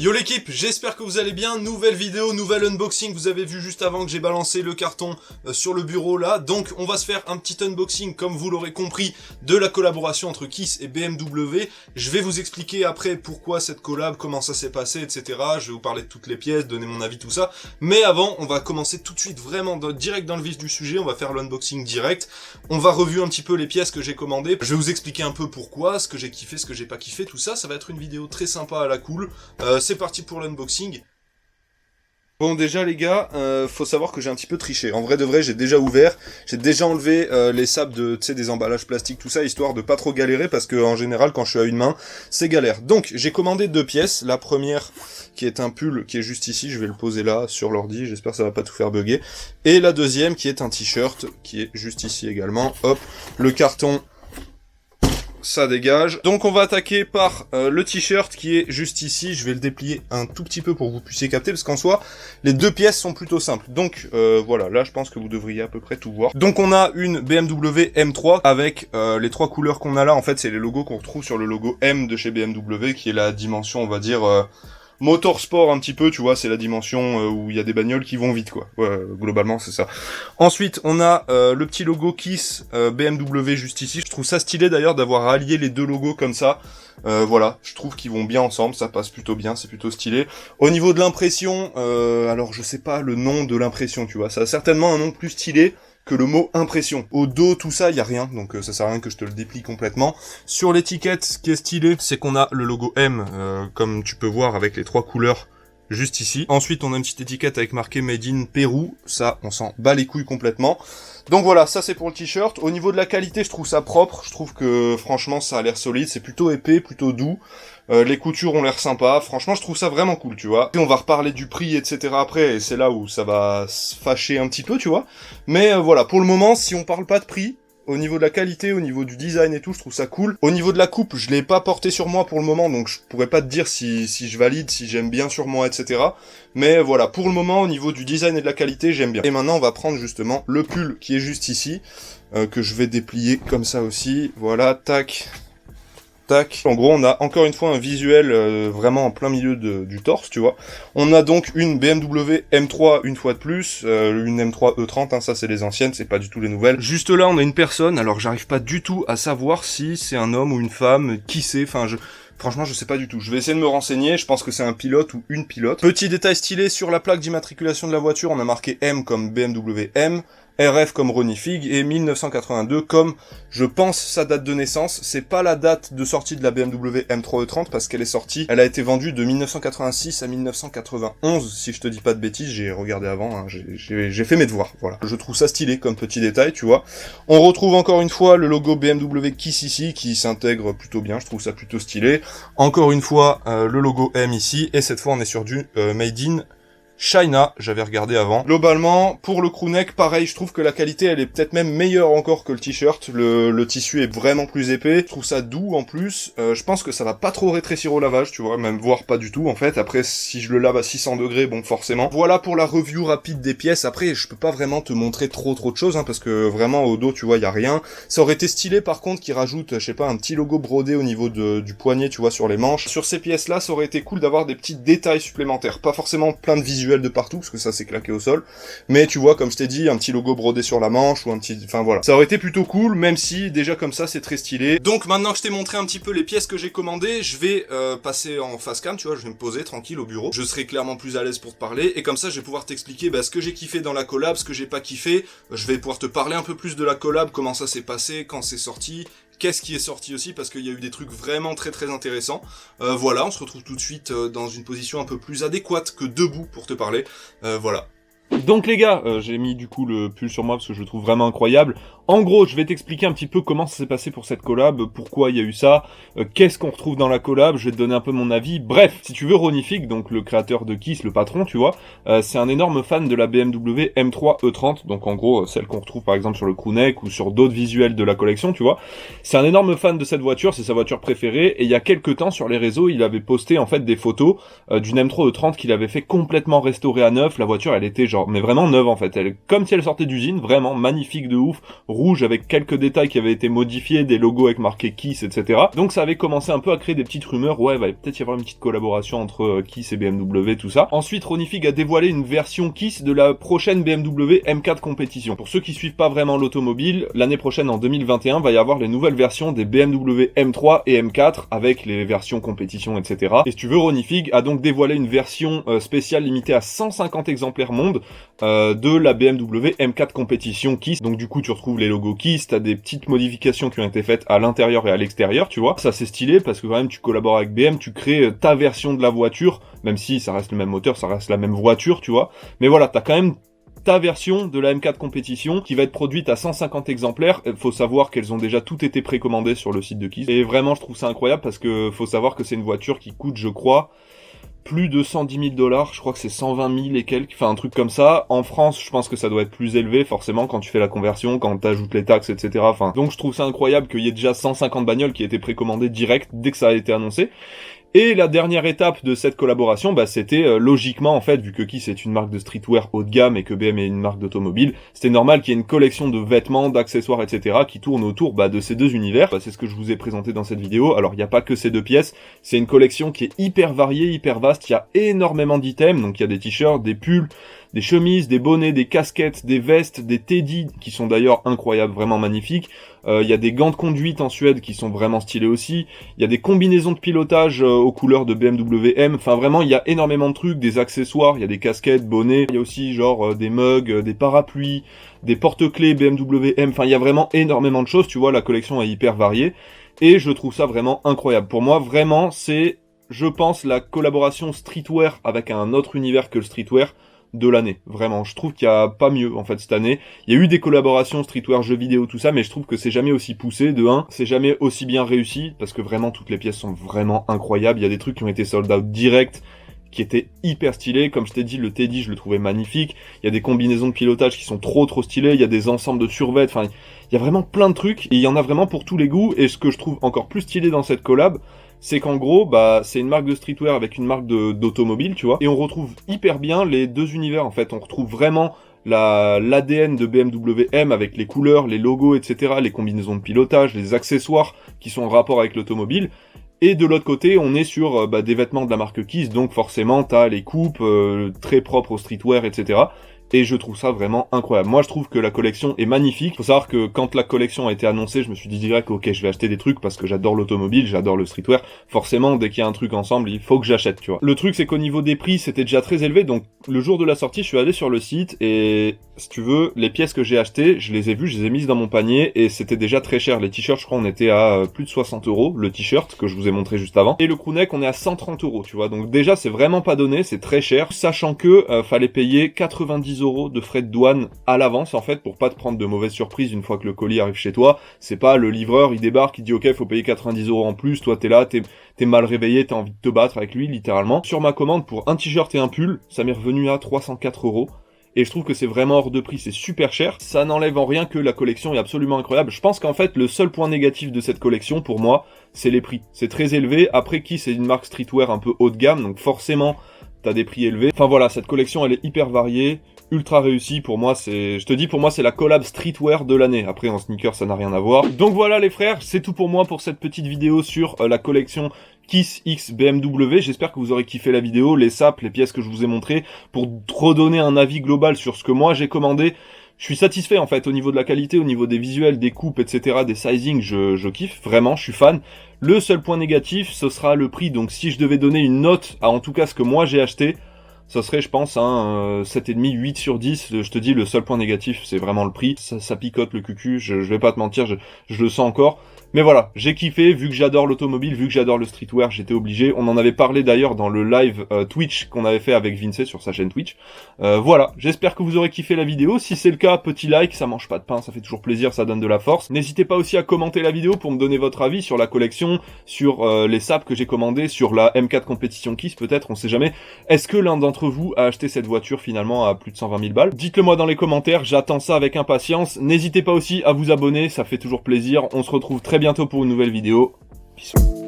Yo l'équipe, j'espère que vous allez bien, nouvelle vidéo, nouvel unboxing, vous avez vu juste avant que j'ai balancé le carton sur le bureau là, donc on va se faire un petit unboxing, comme vous l'aurez compris, de la collaboration entre Kiss et BMW. Je vais vous expliquer après pourquoi cette collab, comment ça s'est passé, etc. Je vais vous parler de toutes les pièces, donner mon avis, tout ça, mais avant, on va commencer tout de suite vraiment direct dans le vif du sujet, on va faire l'unboxing direct, on va review un petit peu les pièces que j'ai commandées, je vais vous expliquer un peu pourquoi, ce que j'ai kiffé, ce que j'ai pas kiffé, tout ça, ça va être une vidéo très sympa à la cool. C'est parti pour l'unboxing. Bon déjà les gars, faut savoir que j'ai un petit peu triché. En vrai de vrai, j'ai déjà ouvert, j'ai déjà enlevé les sables de, tu sais, des emballages plastiques, tout ça, histoire de pas trop galérer, parce que en général, quand je suis à une main, c'est galère. Donc j'ai commandé deux pièces. La première qui est un pull qui est juste ici, je vais le poser là sur l'ordi, j'espère que ça va pas tout faire bugger. Et la deuxième qui est un t-shirt qui est juste ici également. Hop, le carton. Ça dégage. Donc on va attaquer par le t-shirt qui est juste ici. Je vais le déplier un tout petit peu pour que vous puissiez capter, parce qu'en soi, les deux pièces sont plutôt simples. Donc voilà, là je pense que vous devriez à peu près tout voir. Donc on a une BMW M3 avec les trois couleurs qu'on a là. En fait, c'est les logos qu'on retrouve sur le logo M de chez BMW, qui est la dimension, on va dire... motorsport un petit peu, tu vois, c'est la dimension où il y a des bagnoles qui vont vite, quoi. Ouais, globalement, c'est ça. Ensuite, on a le petit logo Kiss BMW juste ici. Je trouve ça stylé d'ailleurs d'avoir allié les deux logos comme ça. Voilà, je trouve qu'ils vont bien ensemble, ça passe plutôt bien, c'est plutôt stylé. Au niveau de l'impression, alors je sais pas le nom de l'impression, tu vois, ça a certainement un nom plus stylé que le mot impression. Au dos, tout ça, il y a rien, donc ça sert à rien que je te le déplie complètement. Sur l'étiquette, ce qui est stylé, c'est qu'on a le logo M, comme tu peux voir, avec les trois couleurs juste ici. Ensuite, on a une petite étiquette avec marqué Made in Pérou, ça, on s'en bat les couilles complètement. Donc voilà, ça c'est pour le t-shirt. Au niveau de la qualité, je trouve ça propre, je trouve que franchement ça a l'air solide, c'est plutôt épais, plutôt doux. Les coutures ont l'air sympas, franchement je trouve ça vraiment cool, tu vois. Et on va reparler du prix, etc. après, et c'est là où ça va se fâcher un petit peu, tu vois. Mais voilà, pour le moment, si on parle pas de prix, au niveau de la qualité, au niveau du design et tout, je trouve ça cool. Au niveau de la coupe, je l'ai pas porté sur moi pour le moment, donc je pourrais pas te dire si je valide, si j'aime bien sur moi, etc. Mais voilà, pour le moment, au niveau du design et de la qualité, j'aime bien. Et maintenant, on va prendre justement le pull qui est juste ici, que je vais déplier comme ça aussi. Voilà, tac. Tac. En gros, on a encore une fois un visuel vraiment en plein milieu du torse, tu vois. On a donc une BMW M3 une fois de plus, une M3 E30, hein, ça c'est les anciennes, c'est pas du tout les nouvelles. Juste là, on a une personne, alors j'arrive pas du tout à savoir si c'est un homme ou une femme, qui c'est, enfin franchement, je sais pas du tout. Je vais essayer de me renseigner, je pense que c'est un pilote ou une pilote. Petit détail stylé, sur la plaque d'immatriculation de la voiture, on a marqué M comme BMW M, RF comme Ronnie Fig et 1982 comme, je pense, sa date de naissance. C'est pas la date de sortie de la BMW M3 E30 parce qu'elle est sortie, elle a été vendue de 1986 à 1991, si je te dis pas de bêtises, j'ai regardé avant, hein, j'ai fait mes devoirs, voilà. Je trouve ça stylé comme petit détail, tu vois. On retrouve encore une fois le logo BMW Kiss ici, qui s'intègre plutôt bien, je trouve ça plutôt stylé. Encore une fois, le logo M ici, et cette fois on est sur du Made in China, j'avais regardé avant. Globalement, pour le crewneck, pareil, je trouve que la qualité, elle est peut-être même meilleure encore que le t-shirt. Le tissu est vraiment plus épais. Je trouve ça doux en plus. Je pense que ça va pas trop rétrécir au lavage, tu vois, même voire pas du tout en fait. Après, si je le lave à 600 degrés, bon, forcément. Voilà pour la review rapide des pièces. Après, je peux pas vraiment te montrer trop de choses, hein, parce que vraiment au dos, tu vois, y a rien. Ça aurait été stylé par contre qu'ils rajoutent, je sais pas, un petit logo brodé au niveau du poignet, tu vois, sur les manches. Sur ces pièces-là, ça aurait été cool d'avoir des petits détails supplémentaires. Pas forcément plein de visuels de partout, parce que ça c'est claqué au sol, mais tu vois, comme je t'ai dit, un petit logo brodé sur la manche, ou un petit... enfin voilà. Ça aurait été plutôt cool, même si, déjà comme ça, c'est très stylé. Donc maintenant que je t'ai montré un petit peu les pièces que j'ai commandées, je vais passer en face cam, tu vois, je vais me poser tranquille au bureau. Je serai clairement plus à l'aise pour te parler, et comme ça, je vais pouvoir t'expliquer ce que j'ai kiffé dans la collab, ce que j'ai pas kiffé. Je vais pouvoir te parler un peu plus de la collab, comment ça s'est passé, quand c'est sorti, qu'est-ce qui est sorti aussi, parce qu'il y a eu des trucs vraiment très intéressants. Voilà, on se retrouve tout de suite dans une position un peu plus adéquate que debout pour te parler. Voilà. Donc les gars, j'ai mis du coup le pull sur moi parce que je le trouve vraiment incroyable. En gros, je vais t'expliquer un petit peu comment ça s'est passé pour cette collab, pourquoi il y a eu ça, qu'est-ce qu'on retrouve dans la collab, je vais te donner un peu mon avis. Bref, si tu veux, Ronnie Fig, donc le créateur de Kiss, le patron, tu vois, c'est un énorme fan de la BMW M3 E30, donc en gros, celle qu'on retrouve par exemple sur le crewneck ou sur d'autres visuels de la collection, tu vois. C'est un énorme fan de cette voiture, c'est sa voiture préférée, et il y a quelques temps sur les réseaux, il avait posté en fait des photos d'une M3 E30 qu'il avait fait complètement restaurer à neuf. La voiture, elle était genre, mais vraiment neuve en fait, elle, comme si elle sortait d'usine, vraiment magnifique de ouf, rouge avec quelques détails qui avaient été modifiés, des logos avec marqué Kiss, etc. Donc ça avait commencé un peu à créer des petites rumeurs, ouais, va peut-être y avoir une petite collaboration entre Kiss et BMW, tout ça. Ensuite, Ronifig a dévoilé une version Kiss de la prochaine BMW M4 Competition. Pour ceux qui suivent pas vraiment l'automobile, l'année prochaine, en 2021, va y avoir les nouvelles versions des BMW M3 et M4 avec les versions compétition, etc. Et si tu veux, Ronifig a donc dévoilé une version spéciale limitée à 150 exemplaires monde de la BMW M4 Competition Kiss. Donc du coup, tu retrouves les logos Kiss, t'as des petites modifications qui ont été faites à l'intérieur et à l'extérieur, tu vois. Ça, c'est stylé parce que quand même, tu collabores avec BM, tu crées ta version de la voiture, même si ça reste le même moteur, ça reste la même voiture, tu vois. Mais voilà, t'as quand même ta version de la M4 Competition qui va être produite à 150 exemplaires. Faut savoir qu'elles ont déjà toutes été précommandées sur le site de Kiss. Et vraiment, je trouve ça incroyable parce que faut savoir que c'est une voiture qui coûte, je crois, plus de 110 000 $, je crois que c'est 120 000 et quelques, enfin un truc comme ça. En France, je pense que ça doit être plus élevé, forcément, quand tu fais la conversion, quand t'ajoutes les taxes, etc. Enfin, donc je trouve ça incroyable qu'il y ait déjà 150 bagnoles qui aient été précommandées direct dès que ça a été annoncé. Et la dernière étape de cette collaboration, bah, c'était logiquement, en fait, vu que Kiss est une marque de streetwear haut de gamme et que BM est une marque d'automobile, c'était normal qu'il y ait une collection de vêtements, d'accessoires, etc. qui tourne autour de ces deux univers. Bah, c'est ce que je vous ai présenté dans cette vidéo. Alors, il n'y a pas que ces deux pièces, c'est une collection qui est hyper variée, hyper vaste. Il y a énormément d'items, donc il y a des t-shirts, des pulls, des chemises, des bonnets, des casquettes, des vestes, des teddy, qui sont d'ailleurs incroyables, vraiment magnifiques. Il y a des gants de conduite en Suède qui sont vraiment stylés aussi. Il y a des combinaisons de pilotage aux couleurs de BMW M. Enfin vraiment, il y a énormément de trucs, des accessoires, il y a des casquettes, bonnets. Il y a aussi genre des mugs, des parapluies, des porte-clés BMW M. Enfin, il y a vraiment énormément de choses. Tu vois, la collection est hyper variée. Et je trouve ça vraiment incroyable. Pour moi, vraiment, c'est, je pense, la collaboration streetwear avec un autre univers que le streetwear de l'année, vraiment. Je trouve qu'il y a pas mieux, en fait, cette année. Il y a eu des collaborations streetwear, jeux vidéo, tout ça, mais je trouve que c'est jamais aussi poussé, de 1. C'est jamais aussi bien réussi, parce que vraiment, toutes les pièces sont vraiment incroyables. Il y a des trucs qui ont été sold out direct, qui étaient hyper stylés. Comme je t'ai dit, le Teddy, je le trouvais magnifique. Il y a des combinaisons de pilotage qui sont trop stylées. Il y a des ensembles de survêt. Enfin, il y a vraiment plein de trucs, et il y en a vraiment pour tous les goûts. Et ce que je trouve encore plus stylé dans cette collab, c'est qu'en gros, c'est une marque de streetwear avec une marque d'automobile, tu vois, et on retrouve hyper bien les deux univers, en fait. On retrouve vraiment l'ADN de BMW M avec les couleurs, les logos, etc., les combinaisons de pilotage, les accessoires qui sont en rapport avec l'automobile. Et de l'autre côté, on est sur des vêtements de la marque Kiss, donc forcément, t'as les coupes très propres au streetwear, etc., et je trouve ça vraiment incroyable. Moi, je trouve que la collection est magnifique. Faut savoir que quand la collection a été annoncée, je me suis dit direct, ok, je vais acheter des trucs parce que j'adore l'automobile, j'adore le streetwear. Forcément, dès qu'il y a un truc ensemble, il faut que j'achète, tu vois. Le truc, c'est qu'au niveau des prix, c'était déjà très élevé. Donc, le jour de la sortie, je suis allé sur le site et, si tu veux, les pièces que j'ai achetées, je les ai vues, je les ai mises dans mon panier et c'était déjà très cher. Les t-shirts, je crois, on était à plus de 60 €, le t-shirt que je vous ai montré juste avant. Et le crewneck, on est à 130 €, tu vois. Donc, déjà, c'est vraiment pas donné, c'est très cher. Sachant que fallait payer 90 € de frais de douane à l'avance, en fait, pour pas te prendre de mauvaises surprises une fois que le colis arrive chez toi. C'est pas le livreur, il débarque, il dit ok, faut payer 90 € en plus, toi t'es là, t'es mal réveillé, t'as envie de te battre avec lui, littéralement. Sur ma commande, pour un t-shirt et un pull, ça m'est revenu à 304 €. Et je trouve que c'est vraiment hors de prix, c'est super cher. Ça n'enlève en rien que la collection est absolument incroyable. Je pense qu'en fait, le seul point négatif de cette collection, pour moi, c'est les prix. C'est très élevé. Après, Kiss, c'est une marque streetwear un peu haut de gamme, donc forcément, t'as des prix élevés. Enfin voilà, cette collection, elle est hyper variée, ultra réussie. Pour moi, pour moi, c'est la collab streetwear de l'année. Après, en sneaker, ça n'a rien à voir. Donc voilà, les frères, c'est tout pour moi pour cette petite vidéo sur la collection Kiss X BMW. J'espère que vous aurez kiffé la vidéo, les sapes, les pièces que je vous ai montrées, pour redonner un avis global sur ce que moi j'ai commandé. Je suis satisfait, en fait, au niveau de la qualité, au niveau des visuels, des coupes, etc., des sizings, je kiffe, vraiment, je suis fan. Le seul point négatif, ce sera le prix. Donc si je devais donner une note à, en tout cas, ce que moi j'ai acheté, ça serait, je pense, un 7,5, 8 sur 10. Je te dis, le seul point négatif, c'est vraiment le prix. Ça picote le cucu, je vais pas te mentir, je le sens encore. Mais voilà, j'ai kiffé, vu que j'adore l'automobile, vu que j'adore le streetwear, j'étais obligé. On en avait parlé d'ailleurs dans le live Twitch qu'on avait fait avec Vince sur sa chaîne Twitch. Voilà, j'espère que vous aurez kiffé la vidéo. Si c'est le cas, petit like, ça mange pas de pain, ça fait toujours plaisir, ça donne de la force. N'hésitez pas aussi à commenter la vidéo pour me donner votre avis sur la collection, sur les sapes que j'ai commandées, sur la M4 Competition Kiss peut-être, on sait jamais. Est-ce que l'un d'entre vous a acheté cette voiture finalement à plus de 120 000 balles? Dites-le moi dans les commentaires, j'attends ça avec impatience. N'hésitez pas aussi à vous abonner, ça fait toujours plaisir. On se retrouve très bientôt pour une nouvelle vidéo. Bisous.